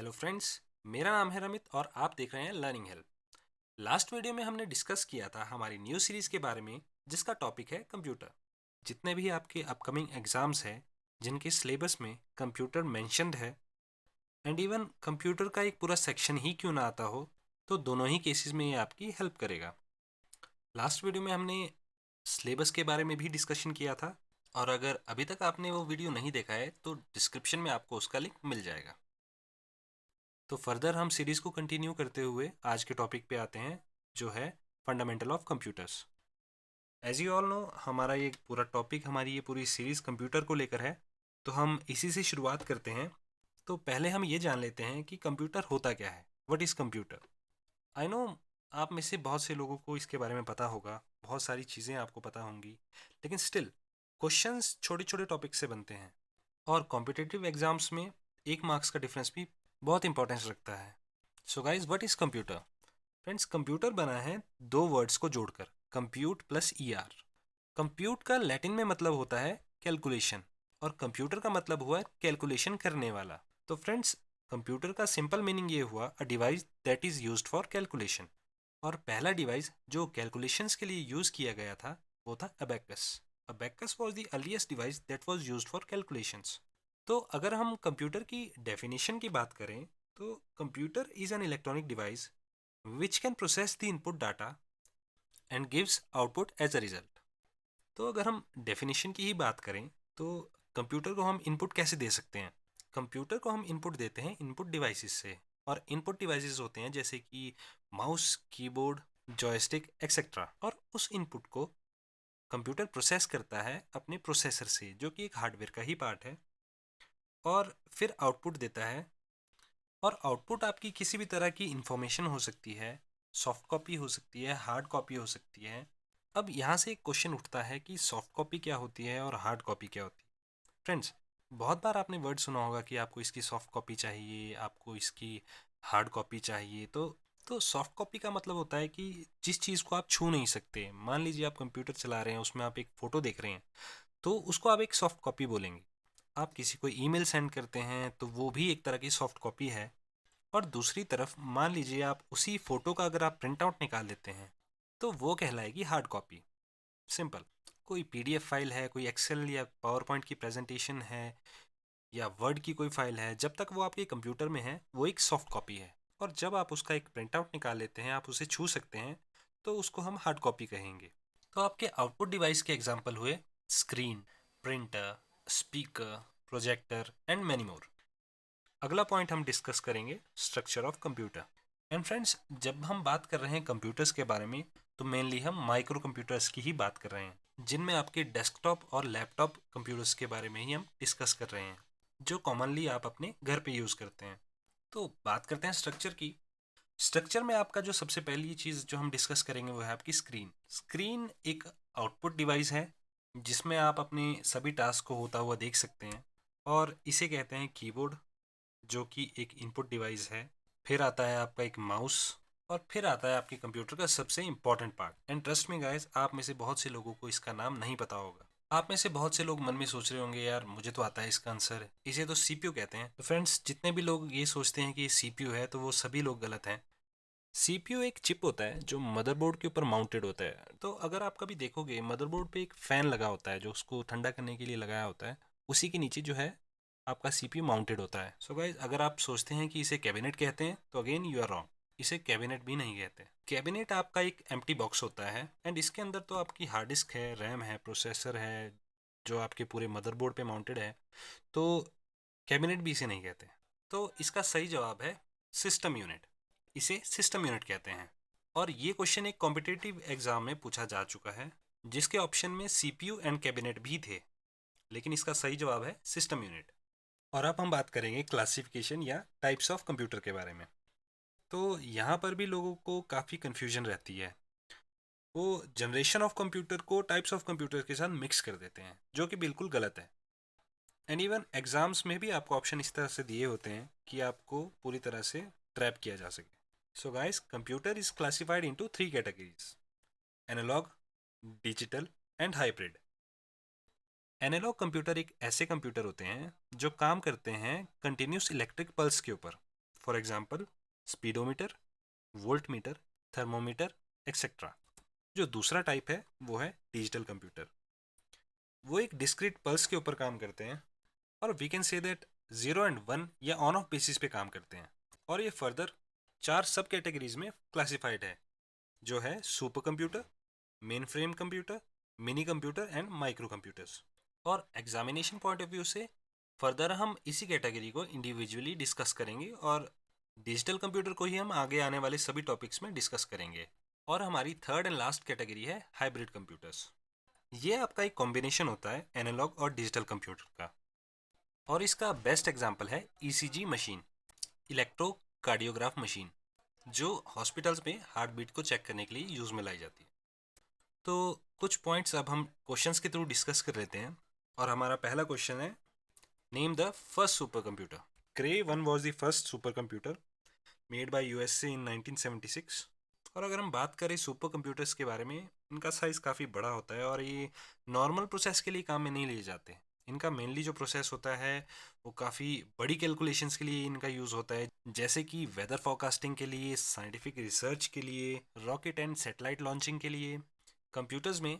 Hello friends, मेरा नाम है रमित और आप देख रहे हैं लर्निंग हेल्प। लास्ट वीडियो में हमने डिस्कस किया था हमारी न्यू सीरीज़ के बारे में, जिसका टॉपिक है कंप्यूटर। जितने भी आपके अपकमिंग एग्ज़ाम्स हैं जिनके सिलेबस में कंप्यूटर मेंशन्ड है, एंड इवन कंप्यूटर का एक पूरा सेक्शन ही क्यों ना आता हो, तो दोनों ही केसेस में ये आपकी हेल्प करेगा। लास्ट वीडियो में हमने सिलेबस के बारे में भी डिस्कशन किया था, और अगर अभी तक आपने वो वीडियो नहीं देखा है तो डिस्क्रिप्शन में आपको उसका लिंक मिल जाएगा। तो फर्दर हम सीरीज़ को कंटिन्यू करते हुए आज के टॉपिक पे आते हैं, जो है fundamental of computers. As you all know, हमारा ये पूरा टॉपिक, हमारी ये पूरी सीरीज़ कंप्यूटर को लेकर है, तो हम इसी से शुरुआत करते हैं। तो पहले हम ये जान लेते हैं कि कंप्यूटर होता क्या है। What is computer? I know आप में से बहुत से लोगों को इसके बारे में पता होगा, बहुत सारी चीज़ें आपको पता होंगी, लेकिन स्टिल क्वेश्चंस छोटे छोटे टॉपिक से बनते हैं, और कॉम्पिटिटिव एग्जाम्स में 1 मार्क्स का डिफरेंस भी बहुत इंपॉर्टेंस रखता है। So guys, what is computer? Friends, computer बना है दो वर्ड्स को जोड़कर, compute plus E R. Compute का लैटिन में मतलब होता है कैलकुलेशन, और कंप्यूटर का मतलब हुआ कैलकुलेशन करने वाला। तो फ्रेंड्स, कंप्यूटर का सिंपल मीनिंग ये हुआ a device that is used for calculation. और पहला डिवाइस जो कैलकुलेशंस के लिए यूज़ किया गया था वो था abacus. Abacus was the earliest device that was used for calculations. तो अगर हम कंप्यूटर की डेफिनेशन की बात करें, तो computer is an electronic device which can process the input data and gives output as a result. तो अगर हम डेफिनेशन की ही बात करें, तो कंप्यूटर को हम इनपुट कैसे दे सकते हैं? कंप्यूटर को हम इनपुट देते हैं इनपुट डिवाइसेस से, और इनपुट डिवाइसेस होते हैं जैसे कि माउस, कीबोर्ड, जॉयस्टिक एक्सेट्रा। और उस इनपुट को कंप्यूटर प्रोसेस करता है अपने प्रोसेसर से, जो कि एक हार्डवेयर का ही पार्ट है, और फिर आउटपुट देता है। और आउटपुट आपकी किसी भी तरह की इंफॉर्मेशन हो सकती है, सॉफ्ट कॉपी हो सकती है, हार्ड कॉपी हो सकती है। अब यहाँ से एक क्वेश्चन उठता है कि सॉफ्ट कॉपी क्या होती है और हार्ड कॉपी क्या होती है। फ्रेंड्स, बहुत बार आपने वर्ड सुना होगा कि आपको इसकी सॉफ्ट कॉपी चाहिए, आपको इसकी हार्ड कॉपी चाहिए। तो सॉफ्ट कॉपी का मतलब होता है कि जिस चीज़ को आप छू नहीं सकते, मान लीजिए आप कंप्यूटर चला रहे हैं, उसमें आप एक फ़ोटो देख रहे हैं, तो उसको आप एक सॉफ्ट कॉपी बोलेंगे। आप किसी को ईमेल सेंड करते हैं तो वो भी एक तरह की सॉफ्ट कॉपी है। और दूसरी तरफ मान लीजिए आप उसी फ़ोटो का अगर आप प्रिंट आउट निकाल लेते हैं, तो वो कहलाएगी हार्ड कॉपी। सिंपल। कोई पीडीएफ फाइल है, कोई एक्सेल या पावर पॉइंट की प्रेजेंटेशन है, या वर्ड की कोई फाइल है, जब तक वो आपके कंप्यूटर में है वो एक सॉफ्ट कॉपी है। और जब आप उसका एक प्रिंट आउट निकाल लेते हैं, आप उसे छू सकते हैं, तो उसको हम हार्ड कॉपी कहेंगे। तो आपके आउटपुट डिवाइस के एग्जाम्पल हुए screen, printer, speaker, projector and many more. अगला पॉइंट हम डिस्कस करेंगे structure of computer. And friends, जब हम बात कर रहे हैं कंप्यूटर्स के बारे में, तो मेनली हम माइक्रो कंप्यूटर्स की ही बात कर रहे हैं, जिनमें आपके डेस्कटॉप और लैपटॉप कंप्यूटर्स के बारे में ही हम डिस्कस कर रहे हैं, जो कॉमनली आप अपने घर पे यूज़ करते हैं। तो बात करते हैं स्ट्रक्चर की। स्ट्रक्चर में आपका जो सबसे पहली चीज़ जो हम डिस्कस करेंगे वो है आपकी स्क्रीन। स्क्रीन एक आउटपुट डिवाइस है जिसमें आप अपने सभी टास्क को होता हुआ देख सकते हैं, और इसे कहते हैं कीबोर्ड, जो कि एक इनपुट डिवाइस है। फिर आता है आपका एक माउस, और फिर आता है आपके कंप्यूटर का सबसे important part. And trust me guys, आप में से बहुत से लोगों को इसका नाम नहीं पता होगा। आप में से बहुत से लोग मन में सोच रहे होंगे, यार मुझे तो आता है इसका आंसर, इसे तो सीपीयू कहते हैं। तो फ्रेंड्स, जितने भी लोग ये सोचते हैं कि ये सीपीयू है, तो वो सभी लोग गलत हैं। सीपीयू एक चिप होता है जो मदरबोर्ड के ऊपर माउंटेड होता है। तो अगर आप कभी देखोगे, मदरबोर्ड पे एक फ़ैन लगा होता है जो उसको ठंडा करने के लिए लगाया होता है, उसी के नीचे जो है आपका सीपीयू माउंटेड होता है। सो गाइज, अगर आप सोचते हैं कि इसे कैबिनेट कहते हैं, तो अगेन यू आर रॉन्ग। इसे कैबिनेट भी नहीं कहते। कैबिनेट आपका एक एम्प्टी बॉक्स होता है, एंड इसके अंदर तो आपकी हार्ड डिस्क है, रैम है, प्रोसेसर है, जो आपके पूरे मदरबोर्ड पे माउंटेड है। तो कैबिनेट भी इसे नहीं कहते। तो इसका सही जवाब है सिस्टम यूनिट। इसे सिस्टम यूनिट कहते हैं। और ये क्वेश्चन एक कॉम्पिटिटिव एग्जाम में पूछा जा चुका है, जिसके ऑप्शन में सीपीयू एंड कैबिनेट भी थे, लेकिन इसका सही जवाब है सिस्टम यूनिट। और अब हम बात करेंगे क्लासिफिकेशन या टाइप्स ऑफ कंप्यूटर के बारे में। तो यहाँ पर भी लोगों को काफ़ी कन्फ्यूजन रहती है। वो जनरेशन ऑफ कंप्यूटर को टाइप्स ऑफ कंप्यूटर के साथ मिक्स कर देते हैं, जो कि बिल्कुल गलत है। एंड इवन एग्जाम्स में भी आपको ऑप्शन इस तरह से दिए होते हैं कि आपको पूरी तरह से ट्रैप किया जा सके। So guys, computer is classified into 3 categories: analog, digital and hybrid. Analog computer एक ऐसे कंप्यूटर होते हैं जो काम करते हैं कंटिन्यूस इलेक्ट्रिक पल्स के ऊपर, for example speedometer, volt meter, thermometer etcetera. जो दूसरा टाइप है वो है डिजिटल कंप्यूटर। वो एक डिस्क्रीट पल्स के ऊपर काम करते हैं और वी कैन से दैट 0 और 1 या ऑन ऑफ बेसिस पे काम करते हैं। और ये फर्दर 4 सब कैटेगरीज में क्लासिफाइड है, जो है super computer, main frame computer, mini computer and micro computers. और एग्जामिनेशन पॉइंट ऑफ व्यू से फर्दर हम इसी कैटेगरी को इंडिविजुअली डिस्कस करेंगे और डिजिटल कंप्यूटर को ही हम आगे आने वाले सभी टॉपिक्स में डिस्कस करेंगे। और हमारी थर्ड एंड लास्ट कैटेगरी है हाइब्रिड कंप्यूटर्स। ये आपका एक कॉम्बिनेशन होता है एनालॉग और डिजिटल कंप्यूटर का। और इसका बेस्ट एग्जांपल है ईसीजी मशीन, इलेक्ट्रोकार्डियोग्राफ मशीन, जो हॉस्पिटल्स में हार्ट बीट को चेक करने के लिए यूज़ में लाई जाती है। तो कुछ पॉइंट्स अब हम क्वेश्चंस के थ्रू डिस्कस कर लेते हैं। और हमारा पहला क्वेश्चन है, name the first supercomputer. Cray 1 was the first supercomputer made by USA in 1976। और अगर हम बात करें सुपर कंप्यूटर्स के बारे में, इनका साइज़ काफ़ी बड़ा होता है और ये नॉर्मल प्रोसेस के लिए काम में नहीं लिए जाते। इनका मेनली जो प्रोसेस होता है वो काफ़ी बड़ी कैलकुलेशंस के लिए इनका यूज़ होता है, जैसे कि वेदर फोरकास्टिंग के लिए, साइंटिफिक रिसर्च के लिए, रॉकेट एंड सैटेलाइट लॉन्चिंग के लिए। कंप्यूटर्स में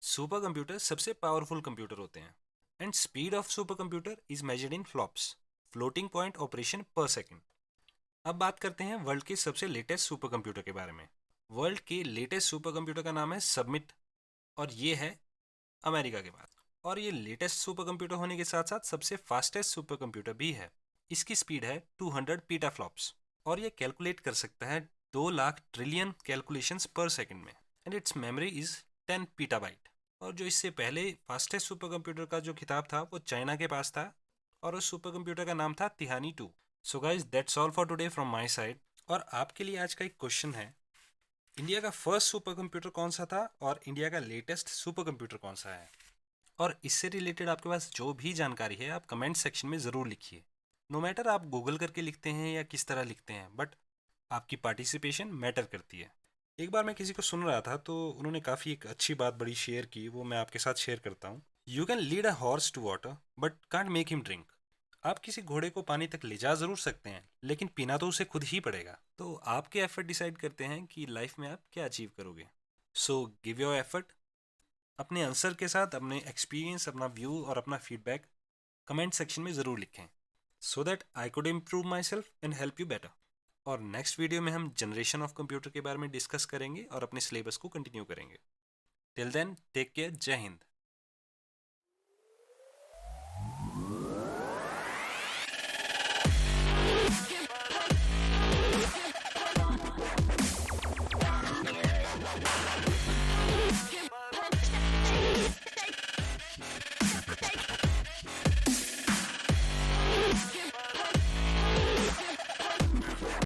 सुपर कंप्यूटर सबसे पावरफुल कंप्यूटर होते हैं and speed of super computer is measured in flops, floating point operation पर सेकेंड। अब बात करते हैं वर्ल्ड के सबसे लेटेस्ट सुपर कंप्यूटर के बारे में। वर्ल्ड के लेटेस्ट सुपर कंप्यूटर का नाम है सबमिट और ये है अमेरिका के पास। और ये लेटेस्ट सुपर कंप्यूटर होने के साथ साथ सबसे फास्टेस्ट सुपर कंप्यूटर भी है। इसकी स्पीड है 200 पीटाफ्लॉप्स और ये कैलकुलेट कर सकता है 2 लाख ट्रिलियन कैलकुलेशंस पर सेकंड में एंड इट्स मेमोरी इज 10 पीटाबाइट। और जो इससे पहले फास्टेस्ट सुपर कंप्यूटर का जो खिताब था वो चाइना के पास था और उस सुपर कंप्यूटर का नाम था तिहानी 2। So guys that's all for today from my side. और आपके लिए आज का एक क्वेश्चन है, इंडिया का फर्स्ट सुपर कंप्यूटर कौन सा था और इंडिया का लेटेस्ट सुपर कंप्यूटर कौन सा है। और इससे रिलेटेड आपके पास जो भी जानकारी है आप कमेंट सेक्शन में ज़रूर लिखिए। नो मैटर आप गूगल करके लिखते हैं या किस तरह लिखते हैं, बट आपकी पार्टिसिपेशन मैटर करती है। एक बार मैं किसी को सुन रहा था तो उन्होंने काफ़ी एक अच्छी बात बड़ी शेयर की, वो मैं आपके साथ शेयर करता हूँ। You can lead a horse to water but can't make him drink. आप किसी घोड़े को पानी तक ले जा ज़रूर सकते हैं लेकिन पीना तो उसे खुद ही पड़ेगा। तो आपके एफर्ट डिसाइड करते हैं कि लाइफ में आप क्या अचीव करोगे। So give your effort. अपने आंसर के साथ अपने एक्सपीरियंस, अपना व्यू और अपना फीडबैक कमेंट सेक्शन में ज़रूर लिखें, so that I could improve my self and help you better. और नेक्स्ट वीडियो में हम जनरेशन ऑफ कंप्यूटर के बारे में डिस्कस करेंगे और अपने सिलेबस को कंटिन्यू करेंगे। टिल देन टेक केयर, जय हिंद।